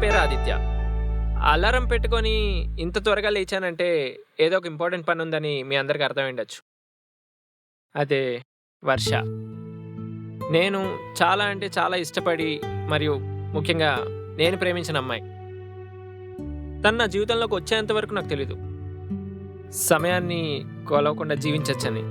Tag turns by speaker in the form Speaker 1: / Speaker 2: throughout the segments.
Speaker 1: పేరు ఆదిత్య. అలారం పెట్టుకొని ఇంత త్వరగా లేచానంటే ఏదో ఒక ఇంపార్టెంట్ పని ఉందని మీ అందరికి అర్థమై ఉండొచ్చు. అదే వర్ష. నేను చాలా అంటే చాలా ఇష్టపడి మరియు ముఖ్యంగా నేను ప్రేమించిన అమ్మాయి. తను నా జీవితంలోకి వచ్చేంత వరకు నాకు తెలీదు. సమయాన్ని కొలవకుండా జీవించొచ్చని.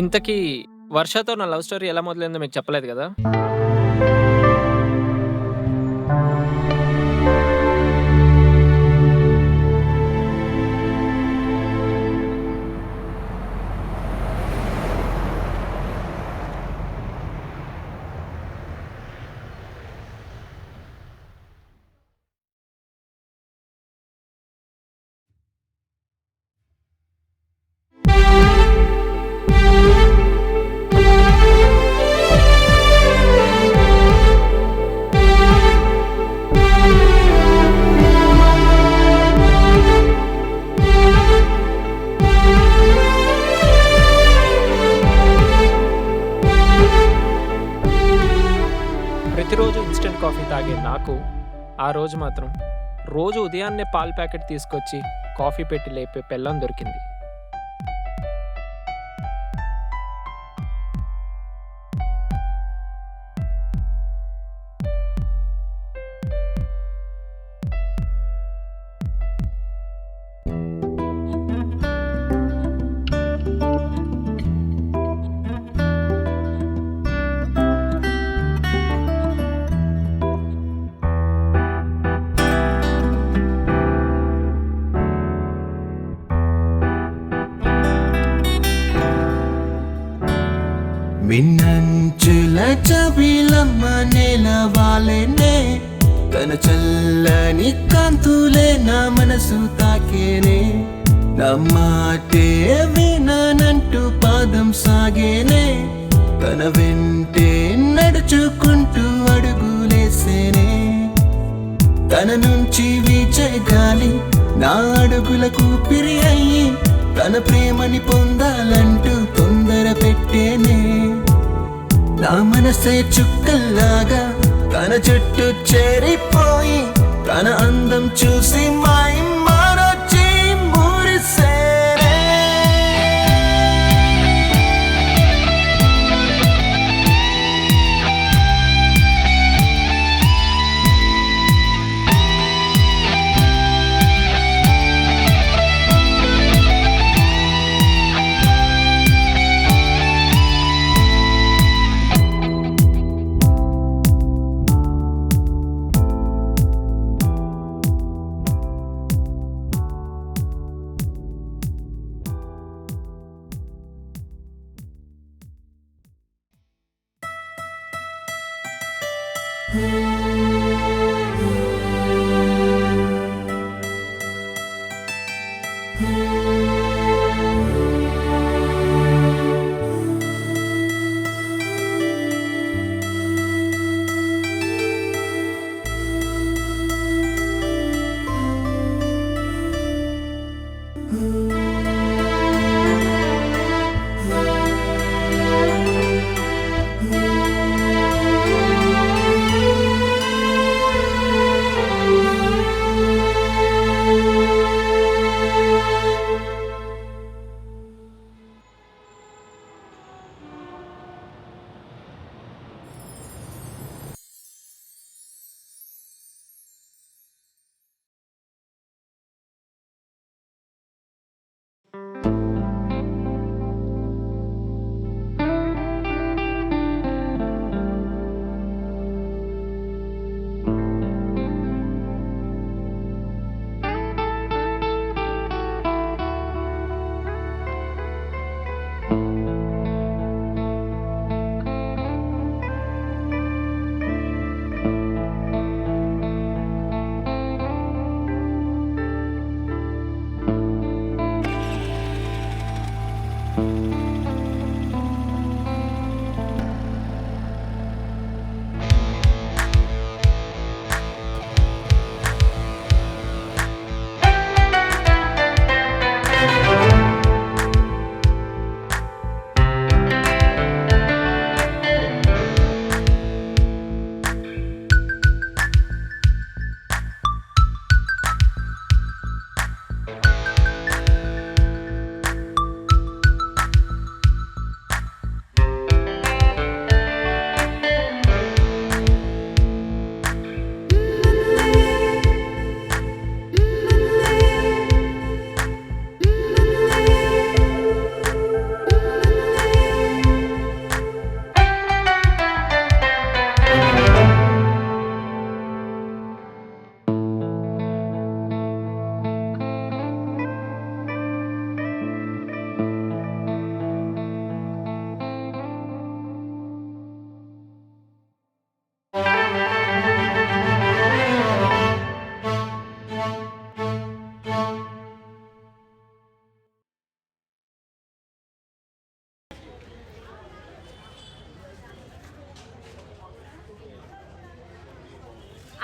Speaker 1: ఇంతకీ వర్షతో నా లవ్ స్టోరీ ఎలా మొదలైందో మీకు చెప్పలేదు కదా. ప్రతిరోజు ఇన్స్టెంట్ కాఫీ తాగే నాకు ఆ రోజు మాత్రం రోజు ఉదయాన్నే పాల ప్యాకెట్ తీసుకొచ్చి కాఫీ పెట్టి లేపే పెళ్ళం దొరికింది.
Speaker 2: మిన్నంచుల చవిలమ్మ నెలవాలెనే తన చల్లని కాంతులే నా మనసు తాకేనే నా మాటే వినానంటూ పాదం సాగేనే తన వెంటే నడుచుకుంటూ అడుగులేసేనే తన నుంచి వీచే గాలి నా అడుగులకు పిరి అయ్యి తన ప్రేమని పొందాలంటూ తొందర పెట్టేనే నా మనసే చుక్కల్లాగా తన చుట్టూ చేరిపోయి తన అందం చూసి మాయ మరచి మురిసేనే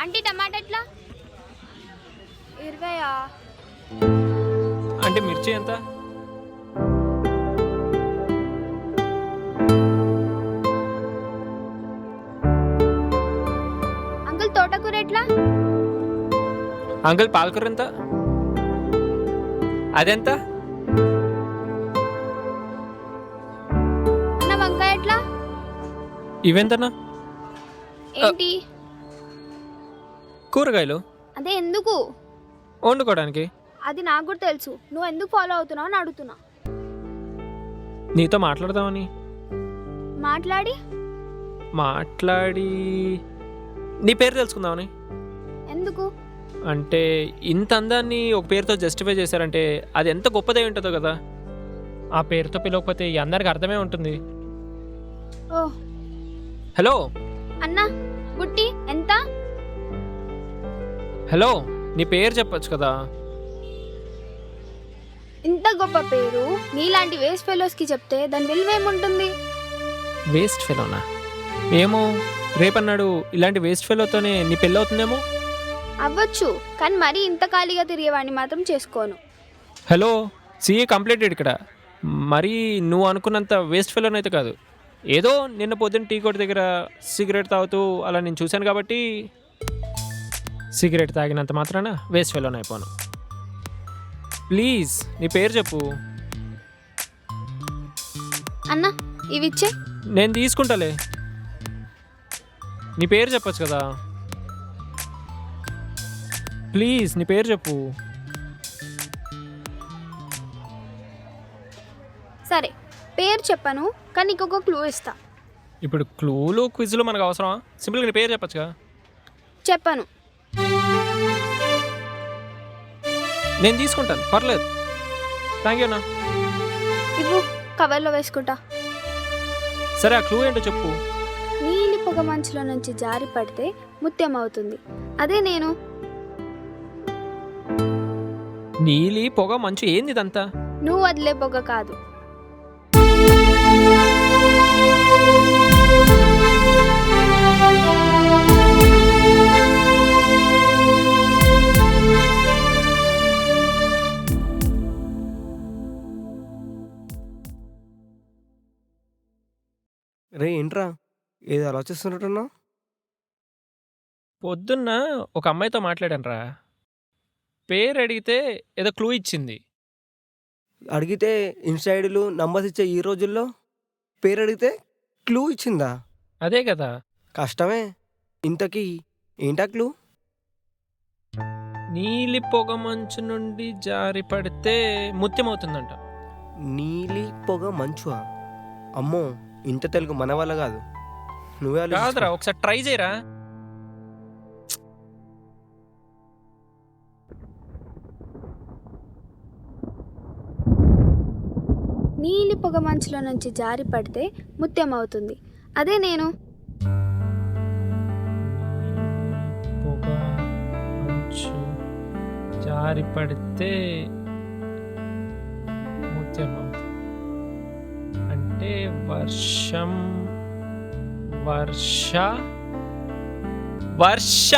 Speaker 3: ఆంటీ టమాటా ఎట్లా 20
Speaker 1: అంటే మిర్చి ఎంత?
Speaker 3: అంకుల్ తోటకూర ఎట్లా
Speaker 1: అంకుల్ పాలకూర ఎంత? అదెంత?
Speaker 3: అన్న వంకాయ ఎట్లా
Speaker 1: ఇవెంతనా?
Speaker 3: ఏంటి
Speaker 1: కూరగాయలు
Speaker 3: అదే ఎందుకు
Speaker 1: వండుకోవడానికి.
Speaker 3: అది నాకు కూడా తెలుసు నువ్వు ఎందుకు ఫాలో అవుతున్నావు అని అడుగుతున్నా
Speaker 1: నీతో మాట్లాడదామని. మాట్లాడి నీ పేరు తెలుసుకుందామని.
Speaker 3: ఎందుకు
Speaker 1: అంటే ఇంత అందాన్ని ఒక పేరుతో జస్టిఫై చేశారంటే అది ఎంత గొప్పదై ఉంటుందో కదా. ఆ పేరుతో పిలవకపోతే ఈ అందరికి అర్థమే ఉంటుంది.
Speaker 3: ఓ
Speaker 1: హలో
Speaker 3: అన్న బుట్టి ఎంత
Speaker 1: హలో, నీ పేరు చెప్పొచ్చు కదా.
Speaker 3: ఇంత గొప్ప పేరు నీలాంటి వేస్ట్ ఫెలోస్కి చెప్తే దాని విలువ ఏముంటుంది
Speaker 1: వేస్ట్ ఫెలోనా? ఏమో, రేపన్నాడు ఇలాంటి వేస్ట్ ఫెలోతోనే నీ పెళ్ళి అవుతుందేమో.
Speaker 3: అవ్వచ్చు కానీ మరీ ఇంత ఖాళీగా తిరిగేవాడిని మాత్రం చేసుకోను
Speaker 1: హలో, సీఏ కంప్లీటెడ్ ఇక్కడ. మరీ నువ్వు అనుకున్నంత వేస్ట్ ఫెలోనైతే కాదు. ఏదో నిన్న పొద్దున్న టీ కొట్టు దగ్గర సిగరెట్ తాగుతూ అలా నేను చూశాను కాబట్టి సిగరెట్ తాగినంత మాత్రాన వేస్ట్ ఫెలోన్ అయిపోను. ప్లీజ్ నీ పేరు చెప్పు.
Speaker 3: అన్న ఇవి ఇచ్చే
Speaker 1: నేను తీసుకుంటాలే. నీ పేరు చెప్పచ్చు కదా. ప్లీజ్ నీ పేరు చెప్పు.
Speaker 3: సరే పేరు చెప్పను కానీ నీకు ఒక క్లూ ఇస్తా
Speaker 1: ఇప్పుడు క్లూలు క్విజ్లు మనకు అవసరమా? సింపుల్గా నీ పేరు చెప్పచ్చుగా.
Speaker 3: చెప్పను
Speaker 1: నేను తీసుకుంటాను, పర్లేదు. థ్యాంక్ యూ అన్నా.
Speaker 3: ఇవ్వు కవర్లో వేసుకుంటా
Speaker 1: సరే, ఆ క్లూ ఏంటో చెప్పు.
Speaker 3: నీలి పొగ మంచులో నుంచి జారి పడితే ముత్యం అవుతుంది అదే నేను
Speaker 1: నీలి పొగ మంచు ఏంది ఇదంతా?
Speaker 3: నువ్వు వదిలే పొగ కాదు
Speaker 4: రే ఏంట్రా ఏదో ఆలోచిస్తున్నట్టున్నా?
Speaker 1: పొద్దున్న ఒక అమ్మాయితో మాట్లాడాను రా. పేరు అడిగితే ఏదో క్లూ ఇచ్చింది.
Speaker 4: అడిగితే ఇన్స్టా ఐడీలు నంబర్స్ ఇచ్చే ఈ రోజుల్లో పేరు అడిగితే క్లూ ఇచ్చిందా?
Speaker 1: అదే కదా.
Speaker 4: కష్టమే. ఇంతకీ ఏంటా క్లూ?
Speaker 1: నీలి పొగ మంచు నుండి జారి పడితే ముత్యం అవుతుందంట.
Speaker 4: నీలి పొగ మంచు. అమ్మో, ఇంత తెలుగు మన వల్ల కాదు. నువ్వే
Speaker 1: కాదురా,
Speaker 4: ఆలోచించుకో.
Speaker 1: ఒకసారి ట్రై చేయరా.
Speaker 3: నీలి పొగ మంచులో నుంచి జారి పడితే ముత్యం అవుతుంది అదే నేను
Speaker 1: పొగ మంచు జారి పడితే ముత్యం అవుతుంది అంటే వర్షం. వర్ష వర్ష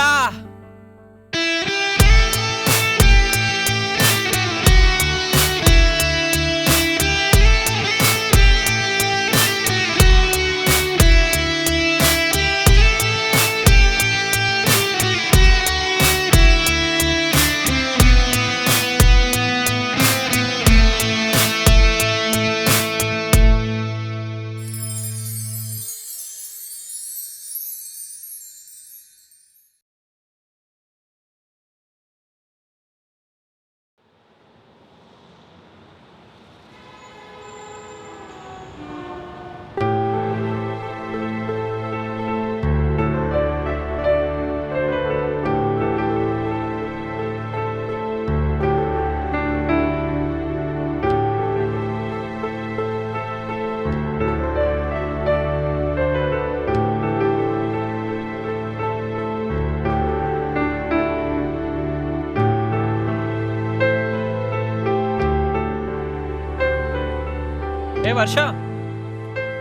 Speaker 1: ఏ వర్ష,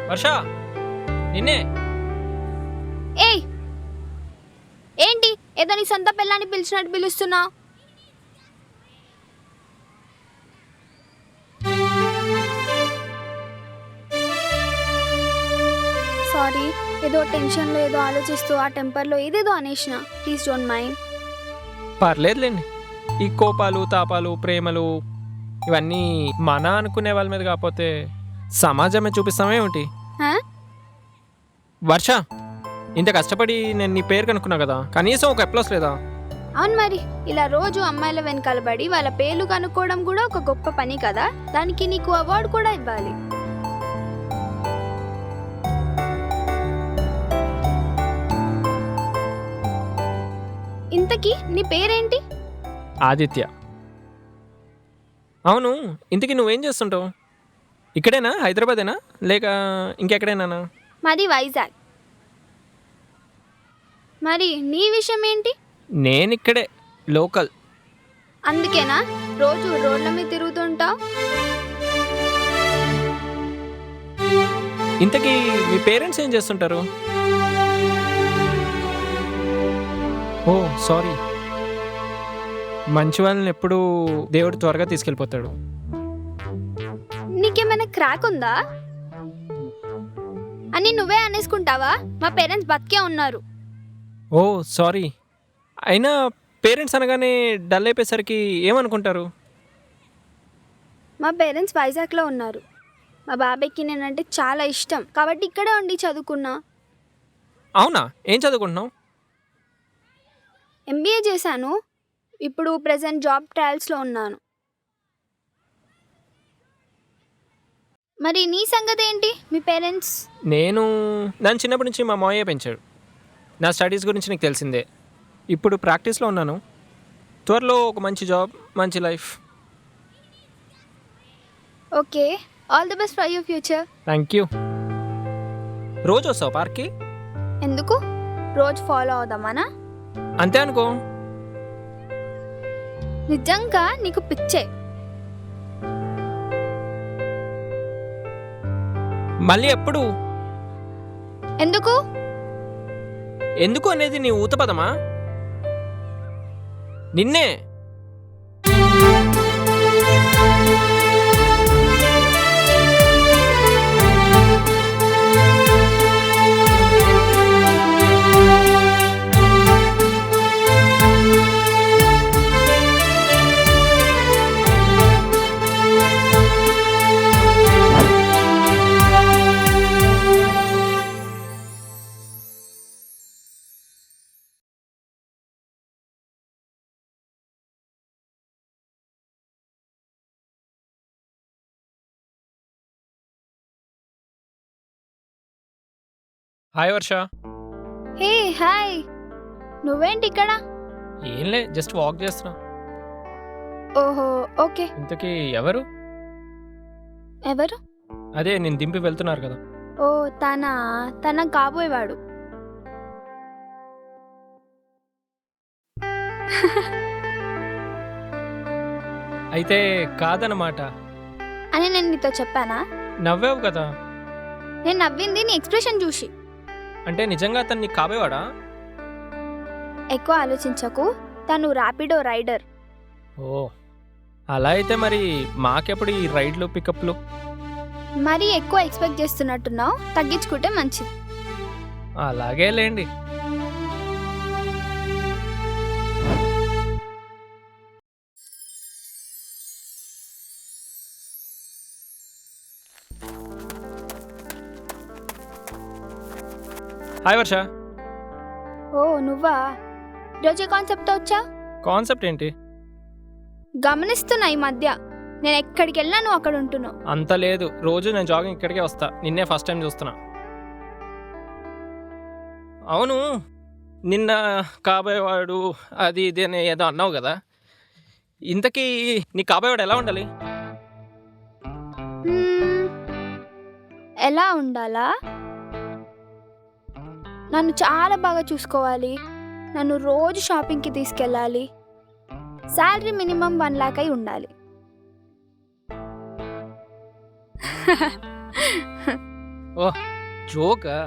Speaker 1: వర్ష నిన్నే.
Speaker 3: ఏయ్ ఏంటి ఏదో నీ సొంత పిల్లని పిలిచినట్టు పిలుస్తున్నావు? సారీ, ఏదో టెన్షన్లో ఏదో ఆలోచిస్తూ ఆ టెంపర్లో ఏదేదో అనేసిన. Please don't mind.
Speaker 1: పర్లేదులేండి. ఈ కోపాలు తాపాలు ప్రేమలు ఇవన్నీ మన అనుకునే వాళ్ళ మీద కాకపోతే సమాజమే చూపిస్తామే ఏమిటి? వర్ష, ఇంత కష్టపడి నేను నీ పేరు కనుక్కున్నా కదా, కనీసం ఒక అప్లాస్ లేదా?
Speaker 3: అవును మరి, ఇలా రోజు అమ్మాయిల వెనకాల పడి వాళ్ళ పేర్లు కనుక్కోవడం కూడా ఒక గొప్ప పని కదా. దానికి నీకు అవార్డు కూడా ఇవ్వాలి. ఇంతకీ నీ పేరేంటి?
Speaker 1: ఆదిత్య. అవును, ఇంతకీ నువ్వేం చేస్తుంటావు? ఇక్కడేనా, హైదరాబాదేనా లేక ఇంకెక్కడైనా?
Speaker 3: మాది వైజాగ్. మరి నీ విషయం ఏంటి?
Speaker 1: నేను ఇక్కడే లోకల్.
Speaker 3: అందుకేనా రోజు రోడ్ల మీద తిరుగుతుంటావు?
Speaker 1: ఇంతకీ మీ పేరెంట్స్ ఏం చేస్తుంటారు? ఓ సారీ. మంచి వాళ్ళని ఎప్పుడూ దేవుడు త్వరగా తీసుకెళ్ళిపోతాడు.
Speaker 3: నీకేమైనా క్రాక్ ఉందా అని నువ్వే అనేసుకుంటావా? మా పేరెంట్స్ బతికే ఉన్నారు.
Speaker 1: ఓ సారీ. అయినా పేరెంట్స్ అనగానే డల్ అయిపోయేసరికి ఏమనుకుంటారు?
Speaker 3: మా పేరెంట్స్ వైజాగ్లో ఉన్నారు. మా బాబాయ్కి నేనంటే చాలా ఇష్టం కాబట్టి ఇక్కడే ఉండి చదువుకున్నా.
Speaker 1: అవునా? ఏం చదువుకుంటున్నావు?
Speaker 3: ఎంబీఏ చేశాను. ఇప్పుడు ప్రెజెంట్ జాబ్ ట్రయల్స్లో ఉన్నాను. మరి నీ సంగతి ఏంటి? మీ పేరెంట్స్?
Speaker 1: నన్ను చిన్నప్పటి నుంచి మా మావయ్య పెంచాడు. నా స్టడీస్ గురించి నీకు తెలిసిందే. ఇప్పుడు ప్రాక్టీస్లో ఉన్నాను. త్వరలో ఒక మంచి జాబ్, మంచి life.
Speaker 3: Okay, all the best for your future.
Speaker 1: Thank you. రోజు వస్తావు పార్క్కి?
Speaker 3: ఎందుకు? రోజు ఫాలో అవుదామనా?
Speaker 1: అంతే అనుకో.
Speaker 3: నిజంగా నీకు పిచ్చే.
Speaker 1: మళ్ళీ ఎప్పుడు?
Speaker 3: ఎందుకు?
Speaker 1: ఎందుకు అనేది నీ ఊత పదమా? నిన్నే. హాయ్ వర్ష.
Speaker 3: హే హాయ్, నువ్వేంటి ఇక్కడ?
Speaker 1: ఏంలే, జస్ట్ వాక్ చేస్తున్నా.
Speaker 3: ఓహో ఓకే.
Speaker 1: ఇంతకీ ఎవరు?
Speaker 3: ఎవరు?
Speaker 1: అదే నేను దింపి వెళ్తున్నారు కదా.
Speaker 3: ఓ తన కాబోయేవాడు.
Speaker 1: అయితే కాదన్నమాట.
Speaker 3: అని నేను నీతో చెప్పానా?
Speaker 1: నవ్వావు కదా.
Speaker 3: నేను నవ్వింది నీ ఎక్స్ప్రెషన్ చూసి.
Speaker 1: అంటే నిజంగా అతను నీకు కాబోయేవాడా?
Speaker 3: ఎక్కువ ఆలోచించకు, తను ర్యాపిడో రైడర్.
Speaker 1: ఓ అలా అయితే మరి మాకెప్పుడు ఈ రైడ్లు పికప్లు?
Speaker 3: మరీ ఎక్కువ ఎక్స్పెక్ట్ చేస్తున్నట్టున్నావు, తగ్గించుకుంటే మంచిది.
Speaker 1: అలాగే లేండి. హాయ్ వర్ష.
Speaker 3: ఓ నువ్వా? ఈరోజే కాన్సెప్ట్తో వచ్చా?
Speaker 1: కాన్సెప్ట్ ఏంటి?
Speaker 3: గమనిస్తున్నా ఈ మధ్య నేను ఎక్కడికి వెళ్ళినా నువ్వు అక్కడ ఉంటున్నావు.
Speaker 1: అంత లేదు, రోజు నేను జాగింగ్ ఇక్కడికే వస్తా. నిన్నే ఫస్ట్ టైం చూస్తున్నా. అవును, నిన్న కాబోయేవాడు అది ఇది అని ఏదో అన్నావు కదా. ఇంతకీ నీ కాబోయేవాడు ఎలా ఉండాలి?
Speaker 3: ఎలా ఉండాలా? నన్ను చాలా బాగా చూసుకోవాలి, నన్ను రోజు షాపింగ్కి తీసుకెళ్ళాలి, శాలరీ మినిమం 1 lakh అయి ఉండాలి.
Speaker 1: ఓ జోకా?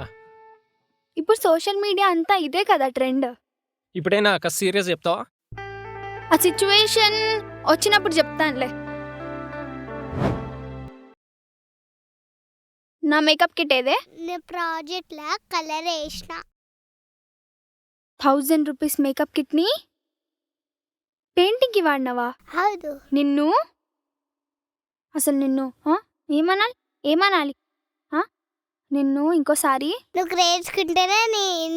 Speaker 3: ఇప్పుడు సోషల్ మీడియా అంతా ఇదే కదా ట్రెండ్.
Speaker 1: ఇప్పుడైనా కాస్త సీరియస్ చెప్తావా?
Speaker 3: ఆ సిచ్యువేషన్ వచ్చినప్పుడు చెప్తానులే. నా మేకప్ కిట్ ఏదే?
Speaker 5: నేను ప్రాజెక్ట్లా కలర్ వేసిన
Speaker 3: 1000 రూపీస్ మేకప్ కిట్ని పెయింటింగ్కి వాడినావా?
Speaker 5: హౌదు
Speaker 3: నిన్ను అసలు నిన్ను ఏమనాలి నిన్ను ఇంకోసారి
Speaker 5: నువ్వు గ్రేడ్చుకుంటేనే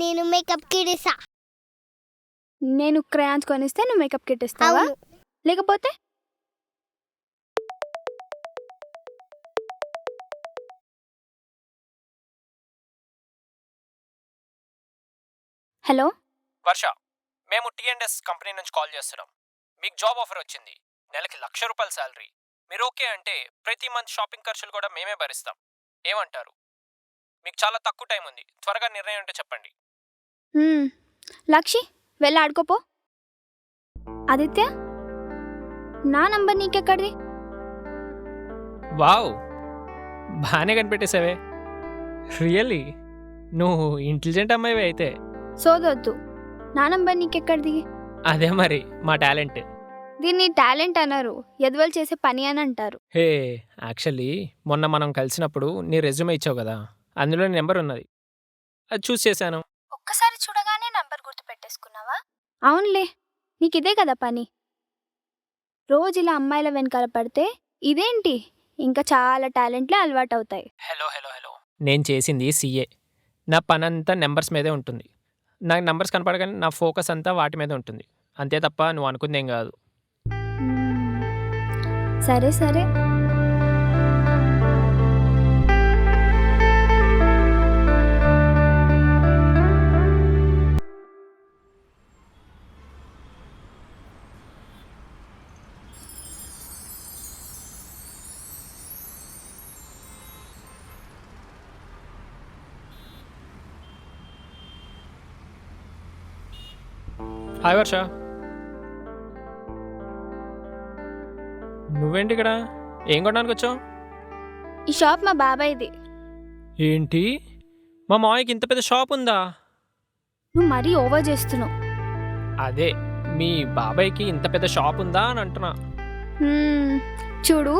Speaker 5: నేను మేకప్ కిట్ ఇస్తా.
Speaker 3: నేను క్రయాన్స్ కొనిస్తే నువ్వు మేకప్ కిట్ ఇస్తావా?
Speaker 5: అవును
Speaker 3: లేకపోతే హలో
Speaker 1: వర్ష, మేము T&S కంపెనీ నుంచి కాల్ చేస్తున్నాం. మీకు జాబ్ ఆఫర్ వచ్చింది. నెలకి ₹1,00,000 శాలరీ. మీరు ఓకే అంటే ప్రతి మంత్ షాపింగ్ ఖర్చులు కూడా మేమే భరిస్తాం. ఏమంటారు? మీకు చాలా తక్కువ టైం ఉంది. త్వరగా నిర్ణయం అంటే చెప్పండి.
Speaker 3: లక్షి వెళ్ళి ఆడుకోపో. ఆదిత్య నా నంబర్ నీకెక్కడిది?
Speaker 1: వావ్, బాగానే కనిపెట్టేసావే. రియల్లీ నువ్వు ఇంటెలిజెంట్ అమ్మాయివే అయితే.
Speaker 3: సోదొద్దు, నా నంబర్ నీకెక్కడిది?
Speaker 1: అదే మరి మా టాలెంట్.
Speaker 3: దీన్ని టాలెంట్ అనరు, ఎదువలు చేసే పని అని అంటారు.
Speaker 1: హే, యాక్చువల్లీ మొన్న మనం కలిసినప్పుడు నీ రెజ్యూమే ఇచ్చావు కదా, అందులో నీ నెంబర్ ఉన్నది. అది చూస్ చేశాను.
Speaker 3: ఒక్కసారి చూడగానే నంబర్ గుర్తు పెట్టేసుకున్నావా? అవునులే, నీకిదే కదా పని. రోజు ఇలా అమ్మాయిల వెనకాల పడితే ఇదేంటి, ఇంకా చాలా టాలెంట్లే అలవాటు అవుతాయి.
Speaker 1: హలో హలో హలో, నేను చేసింది CA. నా పని అంతా నెంబర్స్ మీదే ఉంటుంది. నాకు నెంబర్స్ కనపడగానే నా ఫోకస్ అంతా వాటి మీద ఉంటుంది. అంతే తప్ప నువ్వు అనుకుందేం కాదు.
Speaker 3: సరే సరే.
Speaker 1: హాయ్ వర్ష, నువ్వేంటి ఇక్కడ? ఏం కొనడానికి వచ్చావు?
Speaker 3: ఈ షాప్ మా బాబాయ్ది.
Speaker 1: ఏంటి, మా మావయ్యకి ఇంత పెద్ద షాప్ ఉందా?
Speaker 3: నువ్వు మరీ ఓవర్ చేస్తున్నావు.
Speaker 1: అదే, మీ బాబాయ్కి ఇంత పెద్ద షాప్ ఉందా అని అంటున్నా.
Speaker 3: చూడు,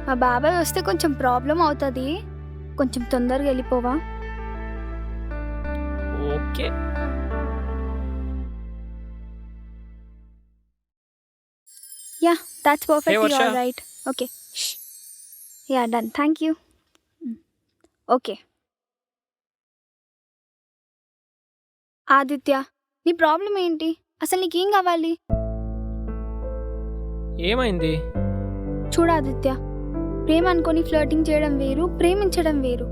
Speaker 3: మా బాబాయ్ వస్తే కొంచెం ప్రాబ్లం అవుతుంది. కొంచెం తొందరగా వెళ్ళిపోవా?
Speaker 1: Okay.
Speaker 3: Yeah, that's perfectly
Speaker 1: Varsha.
Speaker 3: all right. Okay. Shh. Yeah, done. Thank you. Okay. Aditya, నీ ప్రాబ్లం ఏంటి? అసలు నీకేం కావాలి?
Speaker 1: ఏమైంది?
Speaker 3: చూడు ఆదిత్య, ప్రేమ అనుకొని ఫ్లర్టింగ్ చేయడం వేరు, ప్రేమించడం వేరు.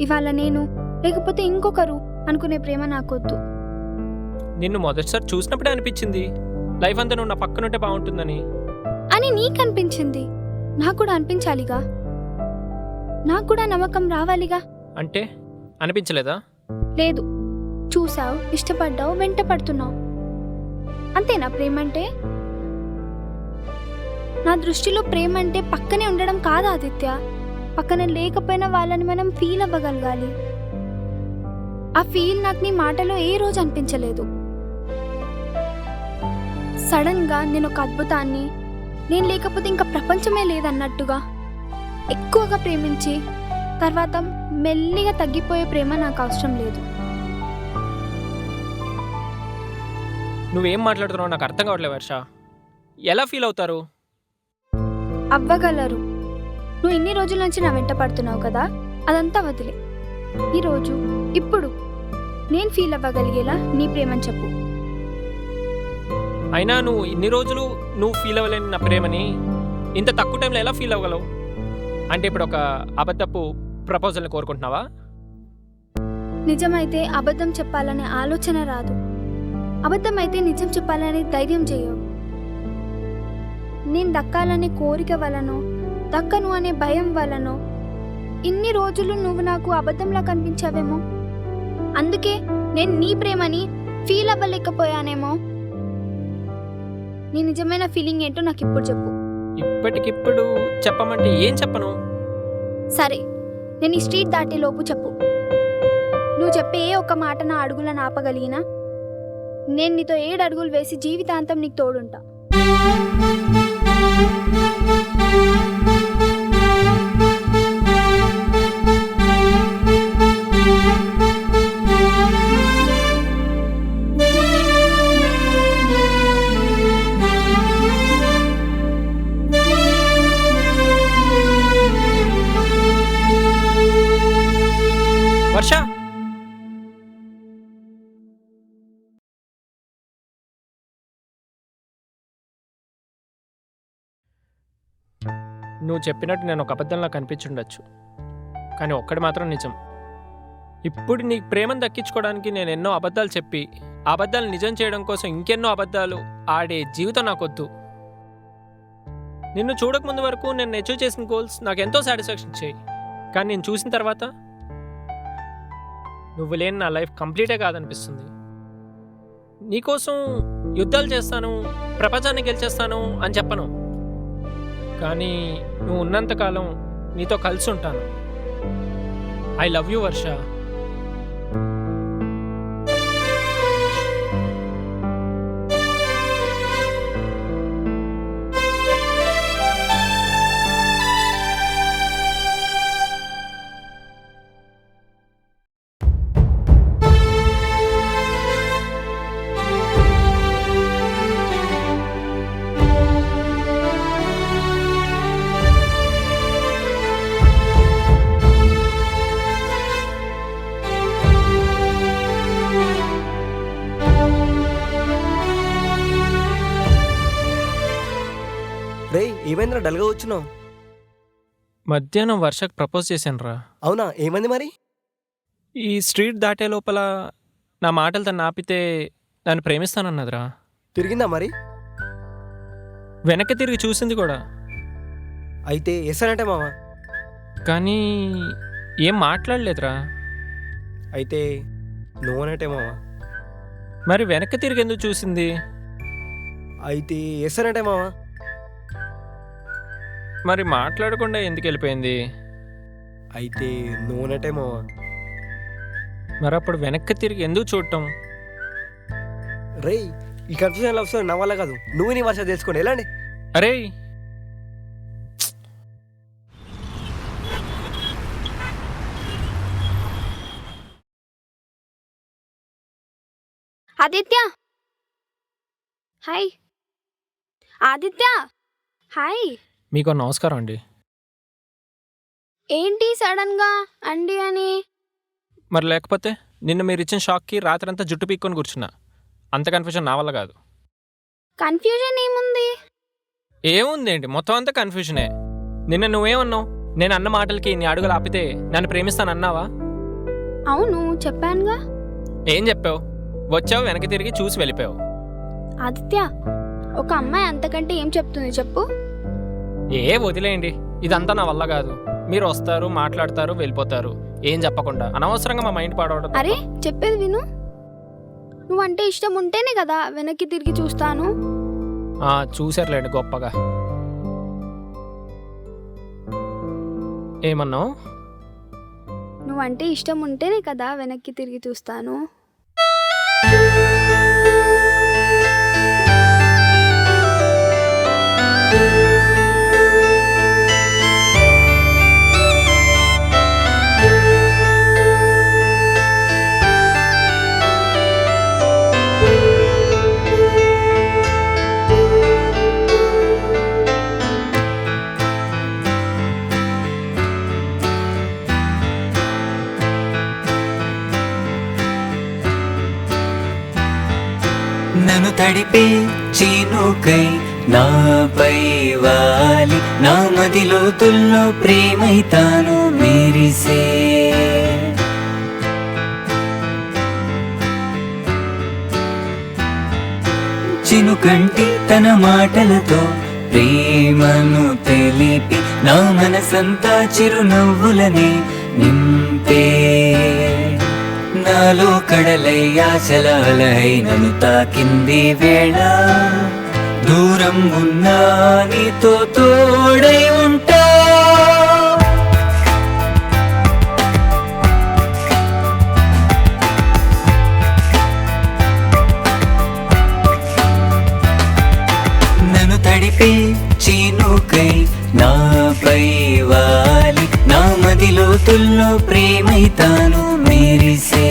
Speaker 3: ఇవాళ నేను లేకపోతే ఇంకొకరు అనుకునే ప్రేమ నాకొద్దు.
Speaker 1: నిన్ను మొదటిసారి చూసినప్పుడే అనిపించింది లైఫ్ అంతా నువ్వు నా పక్కనుంటే బాగుంటుందని.
Speaker 3: అని నీకు అనిపించింది, నాకు కూడా అనిపించాలిగా. నాకు కూడా నమ్మకం రావాలిగా.
Speaker 1: అంటే అనిపించలేదా?
Speaker 3: లేదు, చూసావు, ఇష్టపడ్డావు, వెంట పడుతున్నావు. అంతేనా ప్రేమ అంటే? నా దృష్టిలో ప్రేమ అంటే పక్కనే ఉండడం కాదు ఆదిత్య. పక్కన లేకపోయినా వాళ్ళని మనం ఫీల్ అవ్వగలగాలి. ఆ ఫీల్ నాకు నీ మాటలో ఏ రోజు అనిపించలేదు. సడన్గా నేను ఒక అద్భుతాన్ని, నేను లేకపోతే ఇంకా ప్రపంచమే లేదన్నట్టుగా ఎక్కువగా ప్రేమించి తర్వాత మెల్లిగా తగ్గిపోయే ప్రేమ నాకు అవసరం లేదు.
Speaker 1: నువ్వేం మాట్లాడుతున్నావు నాకు అర్థం కావట్లేదు వర్ష. ఎలా ఫీల్ అవుతారు?
Speaker 3: అవ్వగలరు. నువ్వు ఇన్ని రోజుల నుంచి నా వెంట పడుతున్నావు కదా, అదంతా వదిలే. ఈరోజు ఇప్పుడు నేను ఫీల్ అవ్వగలిగేలా నీ ప్రేమని చెప్పు.
Speaker 1: అయినా నువ్వు ఇన్ని రోజులు నువ్వు ఫీల్ అవ్వలేని నా ప్రేమని ఇంత తక్కువ టైంలో ఎలా ఫీల్ అవ్వగలవు? అంటే ఇప్పుడు ఒక అబద్ధపు ప్రపోజల్ని కోరుకుంటున్నావా?
Speaker 3: నిజమైతే అబద్ధం చెప్పాలనే ఆలోచన రాదు. అబద్ధమైతే నిజం చెప్పాలనే ధైర్యం చేయవు. నేను దక్కాలనే కోరిక వలనో, దక్కను అనే భయం వలనో ఇన్ని రోజులు నువ్వు నాకు అబద్ధంలా కనిపించావేమో. అందుకే నేను నీ ప్రేమని ఫీల్ అవ్వలేకపోయానేమో. నీ నిజమైన ఫీలింగ్ ఏంటో నాకు ఇప్పుడు చెప్పు.
Speaker 1: ఇప్పటికిప్పుడు చెప్పమంటే ఏం చెప్పను?
Speaker 3: సరే, నేను ఈ స్ట్రీట్ దాటే లోపు చెప్పు. నువ్వు చెప్పే ఏ ఒక్క మాట నా అడుగులను ఆపగలిగినా నేను నీతో 7 అడుగులు వేసి జీవితాంతం నీకు తోడుంటా.
Speaker 1: వర్ష, నువ్వు చెప్పినట్టు నేను ఒక అబద్ధంలా కనిపించుండొచ్చు, కానీ ఒక్కటి మాత్రం నిజం. ఇప్పుడు నీకు ప్రేమను దక్కించుకోవడానికి నేను ఎన్నో అబద్ధాలు చెప్పి ఆ అబద్ధాలు నిజం చేయడం కోసం ఇంకెన్నో అబద్ధాలు ఆడే జీవితం నాకొద్దు. నిన్ను చూడకముందు వరకు నేను అచీవ్ చేసిన గోల్స్ నాకు ఎంతో సాటిస్ఫాక్షన్ ఇచ్చాయి, కానీ నేను చూసిన తర్వాత నువ్వు లేని నా లైఫ్ కంప్లీటే కాదనిపిస్తుంది. నీకోసం యుద్ధాలు చేస్తాను, ప్రపంచాన్ని గెలిచేస్తాను అని చెప్పను, కానీ నువ్వు ఉన్నంతకాలం నీతో కలిసి ఉంటాను. ఐ లవ్ యూ వర్ష.
Speaker 4: రే ఏమైందిరా డల్గా వచ్చినావు?
Speaker 1: మధ్యాహ్నం వర్షకు ప్రపోజ్ చేశాను రా.
Speaker 4: అవునా, ఏమైంది మరి?
Speaker 1: ఈ స్ట్రీట్ దాటే లోపల నా మాటలు తను ఆపితే నన్ను ప్రేమిస్తానన్నదిరా.
Speaker 4: తిరిగిందా మరి?
Speaker 1: వెనక్కి తిరిగి చూసింది కూడా,
Speaker 4: అయితే ఎస్సానంటే మావా.
Speaker 1: కానీ ఏం మాట్లాడలేదురా.
Speaker 4: అయితే నువ్వనంటే మావా.
Speaker 1: మరి వెనక్కి తిరిగి ఎందుకు చూసింది?
Speaker 4: అయితే ఎస్సానంటే మావా.
Speaker 1: మరి మాట్లాడకుండా ఎందుకు వెళ్ళిపోయింది?
Speaker 4: అయితే నువ్వనంటే మావా.
Speaker 1: మరి అప్పుడు వెనక్కి తిరిగి ఎందుకు చూడటం?
Speaker 4: రే ఈ కన్ఫ్యూజన్ లవ్ స్టోరీ నా వల్ల కాదు, నువ్వు నీ వర్ష తెలుసుకోండి. ఎలాండి?
Speaker 1: అరే
Speaker 3: ఆదిత్య, హాయ్. ఆదిత్య, హాయ్.
Speaker 1: మీకు నమస్కారం అండి.
Speaker 3: ఏంటి సడన్గా అండి అని?
Speaker 1: మరి లేకపోతే నిన్న మీరు ఇచ్చిన షాక్కి రాత్రంతా జుట్టు పీక్కొని కూర్చున్నా. అంత కన్ఫ్యూజన్ నా వల్ల కాదు.
Speaker 3: కన్ఫ్యూజన్ ఏముంది?
Speaker 1: ఏముంది ఏంటి, మొత్తం అంతా కన్ఫ్యూజనే. నిన్న నువ్వేమన్నావు? నేను అన్న మాటలకి నీ అడుగులు ఆపితే నన్ను ప్రేమిస్తానన్నావా?
Speaker 3: అవును చెప్పానుగా.
Speaker 1: ఏం చెప్పావు? వచ్చావు, వెనక్కి తిరిగి చూసి వెళ్ళిపోయావు.
Speaker 3: ఆదిత్య, ఒక అమ్మాయి అంతకంటే ఏం చెప్తుంది చెప్పు?
Speaker 1: వదిలేయండి, ఇదంతా నా వల్ల కాదు. మీరు వస్తారు, మాట్లాడతారు, వెళ్ళిపోతారు, ఏం చెప్పకుండా అనవసరంగా మా మైండ్ పాడవడం.
Speaker 3: అరే చెప్పేది విను. నువ్వంటే ఇష్టం ఉంటేనే కదా వెనక్కి తిరిగి చూస్తాను.
Speaker 1: చూసారులేండి గొప్పగా. ఏమన్నావు?
Speaker 3: నువ్వంటే ఇష్టం ఉంటేనే కదా వెనక్కి తిరిగి చూస్తాను.
Speaker 2: నన్ను తడిపే చినుకై నాపై వాలి, నా మదిలో తుల్లో ప్రేమై తాను మెరిసే. చినుకంటి తన మాటలతో ప్రేమను తెలిపి నా మనసంతా చిరునవ్వులని నింపే. నాలో కడలై ఆశలై నన్ను తాకింది వేళ, దూరం ఉన్నా నీతో తోడై ఉంటా. చినుకంటే చినుకై నాపై వాలి నా మదిలోతుల్లో ప్రేమై తాను మెరిసే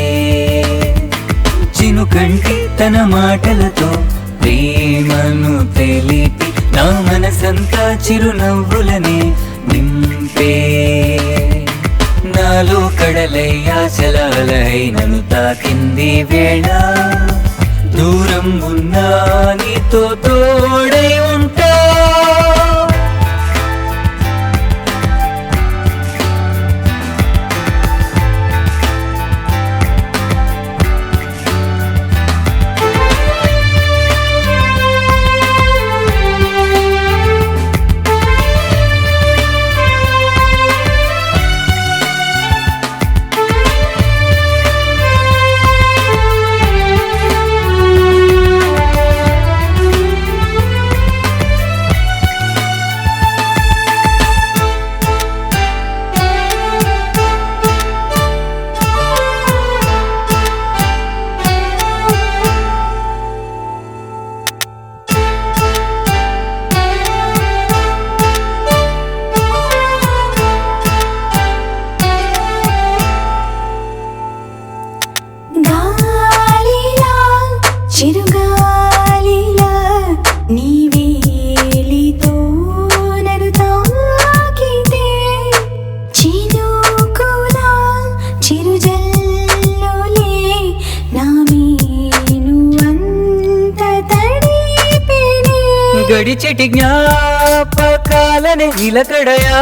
Speaker 2: చినుకంటే తన మాటలతో ప్రేమను తెలిపి నా మనసంతా చిరునవ్వులనే నింపే నాలో కడలై ఆశలాలై నన్ను తాకింది వేళ దూరం ఉన్నా నీతో తోడై ఉంటా
Speaker 6: గాలిలా చిరుగాలిలా నీ వేలితో నన్ను తాకితే చినుకులా చిరుజల్లులే నా మీను అంత తడిపినే
Speaker 2: గడిచెటి జ్ఞాపకాలనే నిలకడయా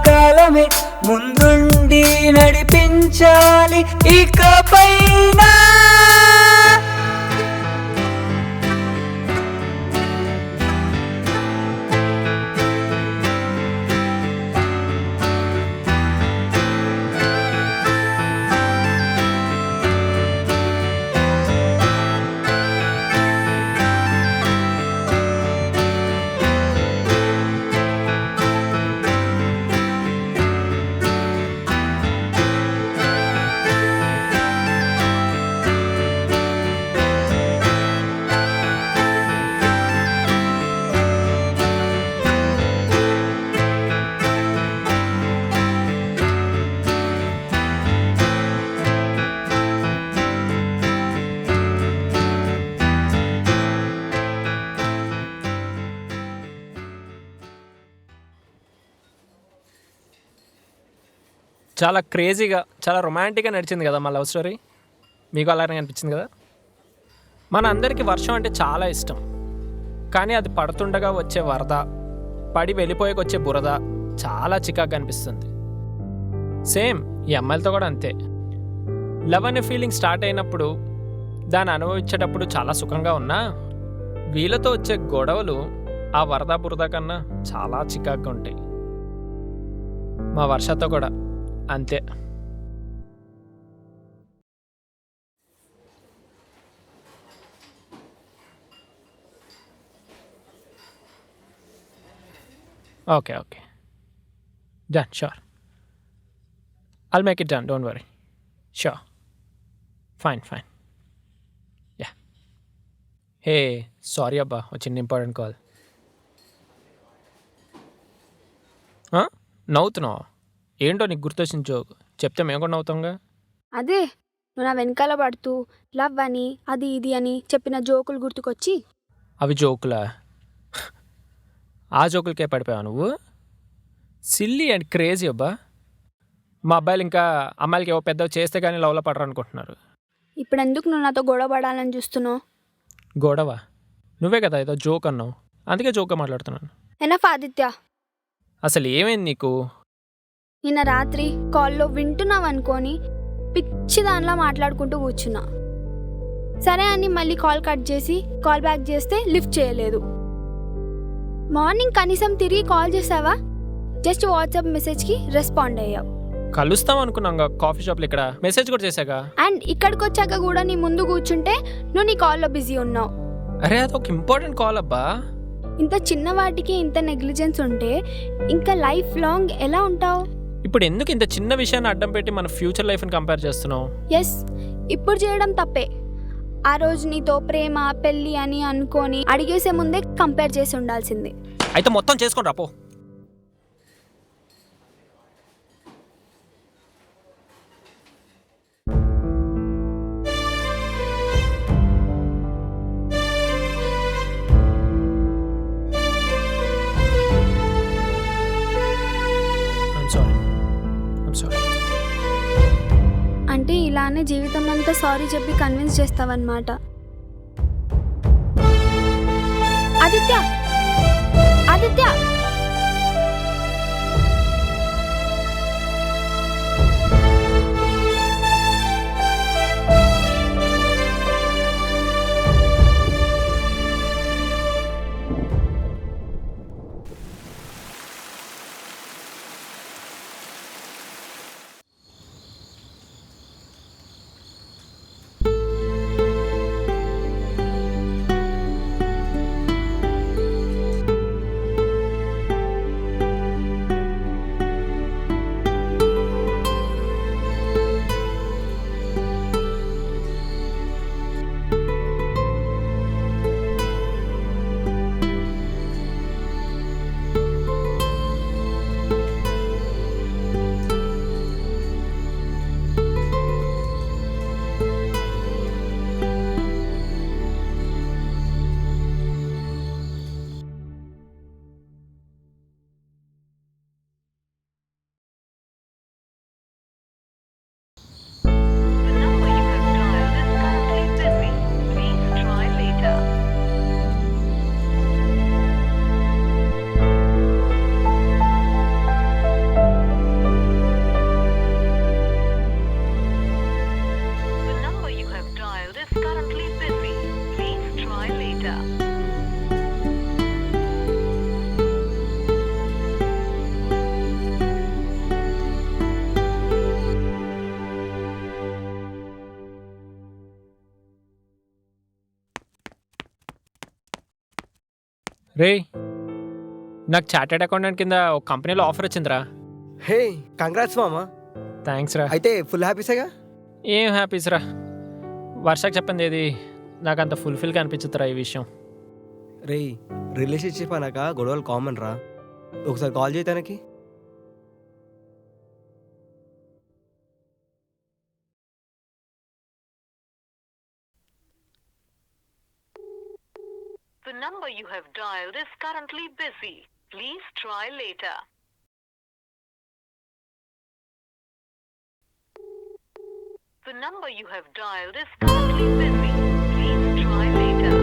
Speaker 2: కాలమే ముందుండి నడిపించాలి ఇకపైన
Speaker 1: చాలా క్రేజీగా చాలా రొమాంటిక్గా నడిచింది కదా మా లవ్ స్టోరీ. మీకు అలానే అనిపించింది కదా. మన అందరికీ వర్షం అంటే చాలా ఇష్టం, కానీ అది పడుతుండగా వచ్చే వరద, పడి వెళ్ళిపోయాక వచ్చే బురద చాలా చికాకు అనిపిస్తుంది. సేమ్ ఈ అమ్మాయిలతో కూడా అంతే. లవ్ అనే ఫీలింగ్ స్టార్ట్ అయినప్పుడు దాన్ని అనుభవించేటప్పుడు చాలా సుఖంగా ఉన్నా వీళ్ళతో వచ్చే గొడవలు ఆ వరద బురద కన్నా చాలా చికాకుగా ఉంటాయి. మా వర్షతో కూడా అంతే. Okay done, sure, I'll make it done, don't worry. Sure, fine, yeah. Hey, sorry అబ్బా, ఒక చిన్న ఇంపార్టెంట్ కాల్. నవ్వుతున్నావా? ఏంటో నీకు గుర్తొచ్చిన జోక్ చెప్తే మేము కూడా నవ్వుతాంగా.
Speaker 3: అదే నువ్వు నా వెనకాల పడుతూ లవ్ అని అది ఇది అని చెప్పిన జోకులు గుర్తుకొచ్చి.
Speaker 1: అవి జోకులా? ఆ జోకులకే పడిపోయావు నువ్వు? సిల్లీ అండ్ క్రేజీ అబ్బా. మా అబ్బాయిలు ఇంకా అమ్మాయిలకి ఏవో పెద్దవి చేస్తే కానీ లవ్లో పడరు అనుకుంటున్నారు.
Speaker 3: ఇప్పుడు ఎందుకు నువ్వు నాతో గొడవ పడాలని చూస్తున్నావు?
Speaker 1: గొడవ? నువ్వే కదా ఏదో జోక్ అన్నావు, అందుకే జోక్గా మాట్లాడుతున్నాను.
Speaker 3: ఎనఫ్ ఆదిత్య,
Speaker 1: అసలు ఏమైంది నీకు?
Speaker 3: నిన్న రాత్రి కాల్లో వింటున్నావు అనుకొని పిచ్చి దానిలా మాట్లాడుకుంటూ కూర్చున్నా. సరే అని మళ్ళీ కాల్ కట్ చేసి కాల్ బ్యాక్ చేస్తే లిఫ్ట్ చేయలేదు. మార్నింగ్ కనీసం తిరిగి కాల్ చేసావా? జస్ట్ వాట్సాప్ మెసేజ్కి రెస్పాండ్ అయ్యావు.
Speaker 1: కలుస్తాం అనుకున్నాం కాఫీ షాప్లో, ఇక్కడ మెసేజ్ కూడా చేశాగా.
Speaker 3: అండ్ ఇక్కడికి వచ్చాక కూడా నీ ముందు కూర్చుంటే నువ్వు నీ కాల్లో బిజీ ఉన్నావు.
Speaker 1: అరే అదొక ఇంపార్టెంట్ కాల్ అబ్బా.
Speaker 3: ఇంత చిన్న వాటికి ఇంత నెగ్లిజెన్స్ ఉంటే ఇంకా లైఫ్ లాంగ్ ఎలా ఉంటావు?
Speaker 1: ఇప్పుడు ఎందుకు ఇంత చిన్న విషయాన్ని అడ్డం పెట్టి మన ఫ్యూచర్ లైఫ్ని కంపేర్ చేస్తున్నావు?
Speaker 3: ఎస్, ఇప్పుడు చేయడం తప్పే. ఆ రోజు నీతో ప్రేమ పెళ్ళి అని అనుకొని అడిగేసే ముందే కంపేర్ చేసి ఉండాల్సింది.
Speaker 1: అయితే మొత్తం చేసుకొని రాపో.
Speaker 3: అంటే ఇలానే జీవితం అంతా సారీ చెప్పి కన్విన్స్ చేస్తావన్నమాట. ఆదిత్య, ఆదిత్య,
Speaker 1: రే, నాకు చార్టెడ్ అకౌంటెంట్ కింద ఒక కంపెనీలో ఆఫర్ వచ్చిందిరా.
Speaker 4: హే కంగ్రాట్స్ మామా.
Speaker 1: థ్యాంక్స్ రా.
Speaker 4: అయితే ఫుల్ హ్యాపీసేగా.
Speaker 1: ఏం హ్యాపీస్ రా, వర్షకు చెప్పింది ఏది నాకు అంత ఫుల్ఫిల్గా అనిపించుతురా ఈ విషయం.
Speaker 4: రేయ్, రిలేషన్షిప్ అన్నాక గొడవలు కామన్ రా. ఒకసారి కాల్ చేయి తనకి.
Speaker 7: The number you have dialed is currently busy. Please try later. The number you have dialed is currently busy. Please try later.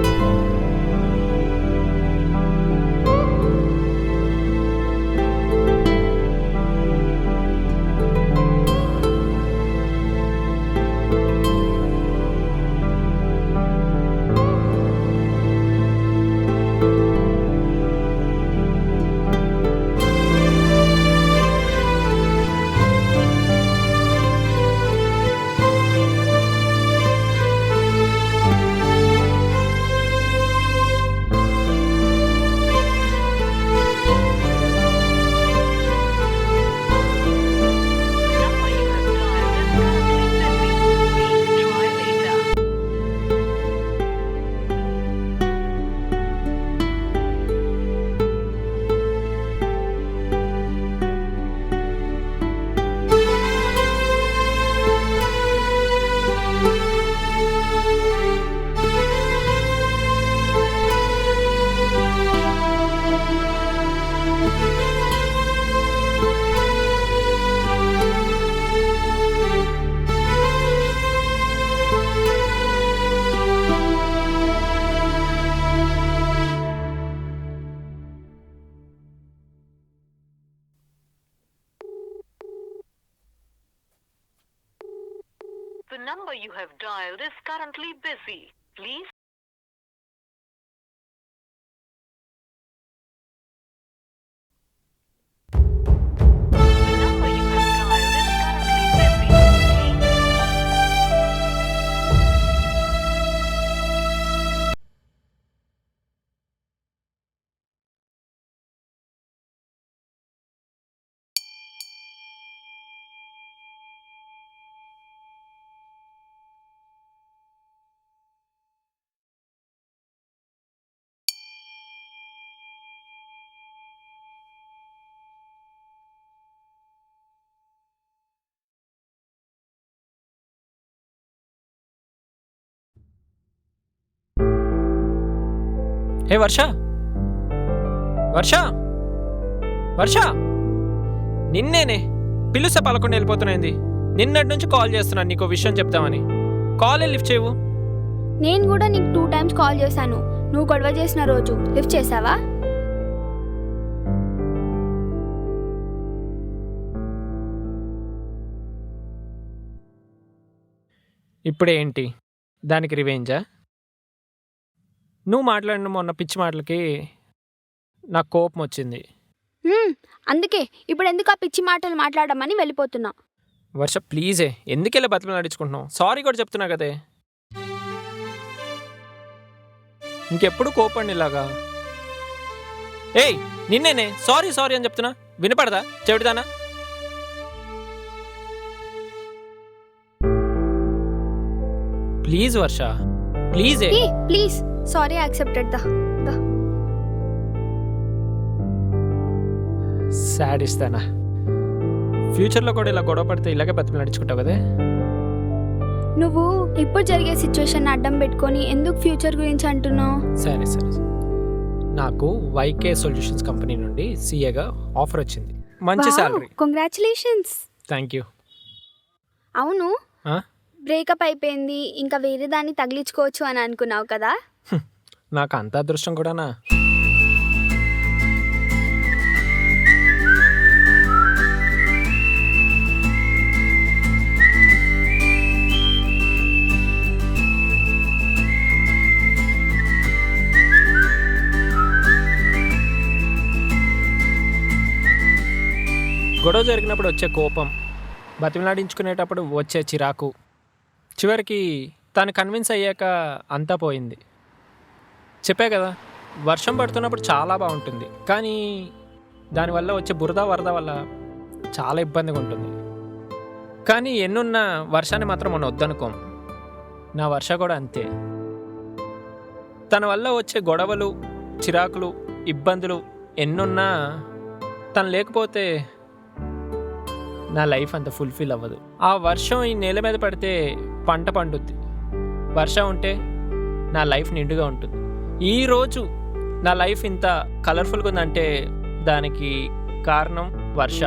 Speaker 7: The number you have dialed is currently busy. Please
Speaker 1: హే వర్ష, వర్ష, వర్ష, నిన్నేనే పిలుస్తే పలకుండా వెళ్ళిపోతున్నాయింది. నిన్నటి నుంచి call చేస్తున్నాను నీకు విషయం చెప్తామని. కాలే lift చేయవు.
Speaker 3: నేను కూడా నీకు 2 times కాల్ చేశాను. నువ్వు గొడవ చేసిన రోజు లిఫ్ట్ చేసావా?
Speaker 1: ఇప్పుడేంటి దానికి రివెంజా? నువ్వు మాట్లాడిన మొన్న పిచ్చి మాటలకి నాకు కోపం వచ్చింది.
Speaker 3: అందుకే ఇప్పుడు ఎందుకు ఆ పిచ్చి మాటలు మాట్లాడమని వెళ్ళిపోతున్నా.
Speaker 1: వర్ష ప్లీజే, ఎందుకెళ్ళి బతులు నడుచుకుంటున్నావు? సారీ కూడా చెప్తున్నా కదే. ఇంకెప్పుడు కోపండి ఇలాగా. ఏయ్ నిన్నేనే సారీ సారీ అని చెప్తున్నా, వినపడదా చెవిటిదానా? ప్లీజ్ వర్ష, ప్లీజే.
Speaker 3: ప్లీజ్ సారీ యాక్సెప్టెడ్ దా.
Speaker 1: సాడ్ ఇస్తానా? ఫ్యూచర్లో కూడా ఇలా గొడవ పడితే ఇలాగే బతుకులు నడుచుకుంటావు కదే.
Speaker 3: నువ్వు ఇప్పుడు జరిగే సిచ్యువేషన్ అడ్డం పెట్టుకొని ఎందుకు ఫ్యూచర్ గురించి అంటున్నావు?
Speaker 1: సరే సరే, నాకు వైకే సొల్యూషన్స్ కంపెనీ నుండి సీఏగా ఆఫర్ వచ్చింది. మంచి శాలరీ.
Speaker 3: కంగ్రాచులేషన్స్.
Speaker 1: Thank you.
Speaker 3: అవును, బ్రేకప్ అయిపోయింది, ఇంకా వేరే దాన్ని తగిలించుకోవచ్చు అని అనుకున్నావు కదా?
Speaker 1: నాకు అంత అదృష్టం కూడానా? గొడవ జరిగినప్పుడు వచ్చే కోపం, బతిమలాడించుకునేటప్పుడు వచ్చే చిరాకు, చివరికి తను కన్విన్స్ అయ్యాక అంతా పోయింది. చెప్పే కదా, వర్షం పడుతున్నప్పుడు చాలా బాగుంటుంది, కానీ దానివల్ల వచ్చే బురద వరద వల్ల చాలా ఇబ్బందిగా ఉంటుంది. కానీ ఎన్నున్న వర్షాన్ని మాత్రం మనం వద్దనుకోం. నా వర్ష కూడా అంతే. తన వల్ల వచ్చే గొడవలు, చిరాకులు, ఇబ్బందులు ఎన్నున్నా తను లేకపోతే నా లైఫ్ అంత ఫుల్ఫిల్ అవ్వదు. ఆ వర్షం ఈ నేల మీద పడితే పంట పండుద్ది. వర్షం ఉంటే నా లైఫ్ నిండుగా ఉంటుంది. ఈరోజు నా లైఫ్ ఇంత కలర్ఫుల్గా ఉందంటే దానికి కారణం వర్ష.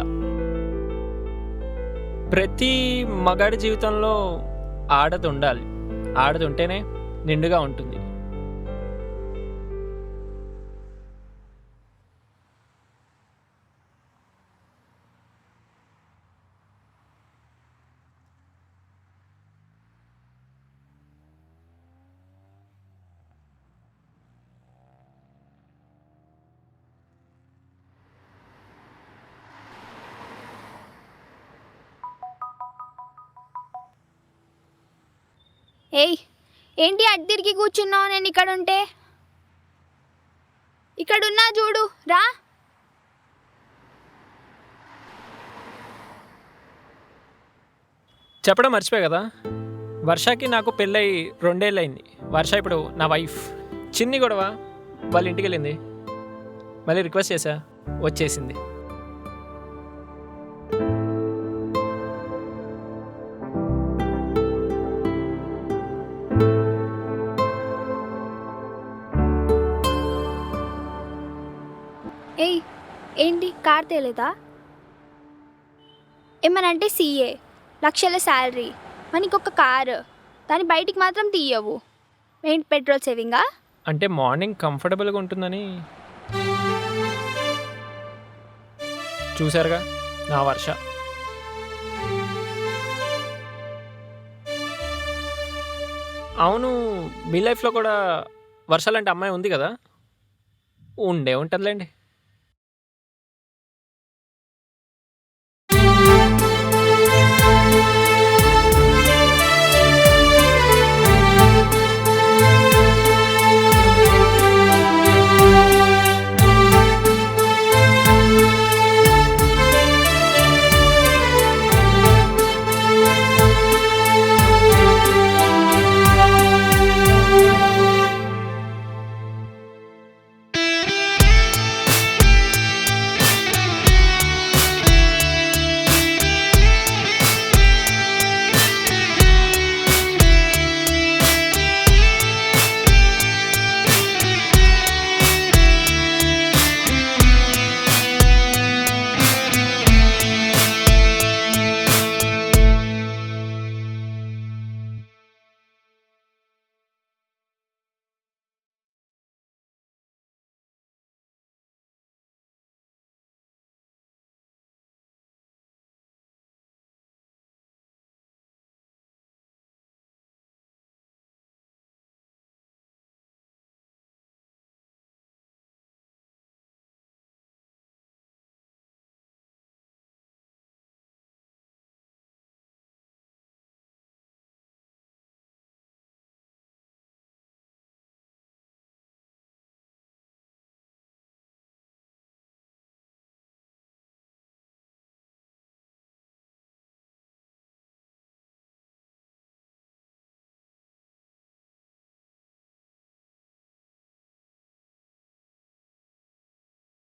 Speaker 1: ప్రతి మగాడి జీవితంలో ఆడది ఉండాలి. ఆడది ఉంటేనే నిండుగా ఉంటుంది.
Speaker 3: ఏయ్ ఏంటి అటు తిరిగి కూర్చున్నావు? నేను ఇక్కడ ఉంటే ఇక్కడున్నా చూడు, రా.
Speaker 1: చెప్పడం మర్చిపోయా కదా, వర్షకి నాకు పెళ్ళై 2 ఏళ్ళు అయింది. వర్ష ఇప్పుడు నా వైఫ్. చిన్ని గొడవ వాళ్ళ ఇంటికి వెళ్ళింది, మళ్ళీ రిక్వెస్ట్ చేశా, వచ్చేసింది.
Speaker 3: ఏయ్ ఏంటి కార్ తేలేదా? ఏమనంటే సీఏ, లక్షల శాలరీ, మనకి ఒక కారు, దాన్ని బయటికి మాత్రం తీయవు. ఏంటి పెట్రోల్ సేవింగా?
Speaker 1: అంటే మార్నింగ్ కంఫర్టబుల్గా ఉంటుందని. చూసారుగా నా వర్ష. అవును, మీ లైఫ్లో కూడా వర్షాలంటే అమ్మాయి ఉంది కదా? ఉండే ఉంటుందిలేండి.